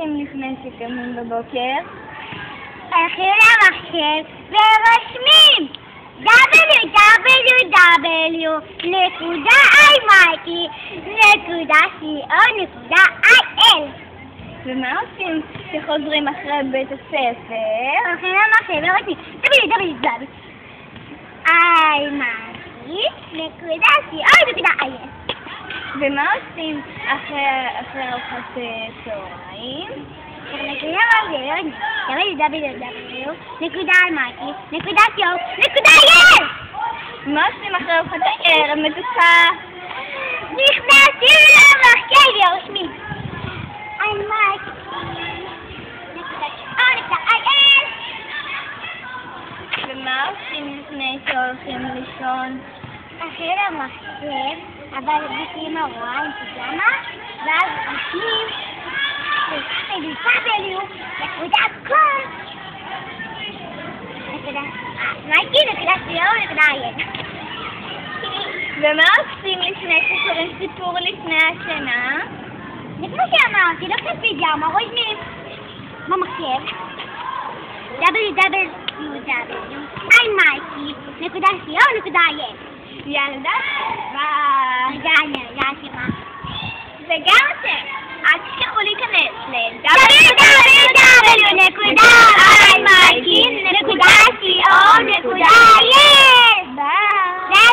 עושים לפני שקמים בבוקר? הולכים למחשב ורושמים www.iMikey.co.il. ומה עושים כשחוזרים אחרי בית הספר? הולכים למחשב ורושמים www.iMikey.co.il. ומה עושים אחרי ארוחת צהריים? www.iMikey.co.il. מה עושים אחרי ארוחת הערב מתוקה? נכנסים למחשב ורושמים iMikey.co.il. ומה עושים לפני שהולכים לישון? אחרי המחשב, אבל בשים הרוע עם פיג'מה, ואז עושים www.iMikey.co.il. ומה עושים לפני שקוראים סיפור לפני השינה? לפני שאמרתי, לוקחים פיג'מה, רושמים במחשב www.iMikey.co.il. ילדה ביי. וגם אתם, אל תשכחו להיכנס www.iMikey.co.il.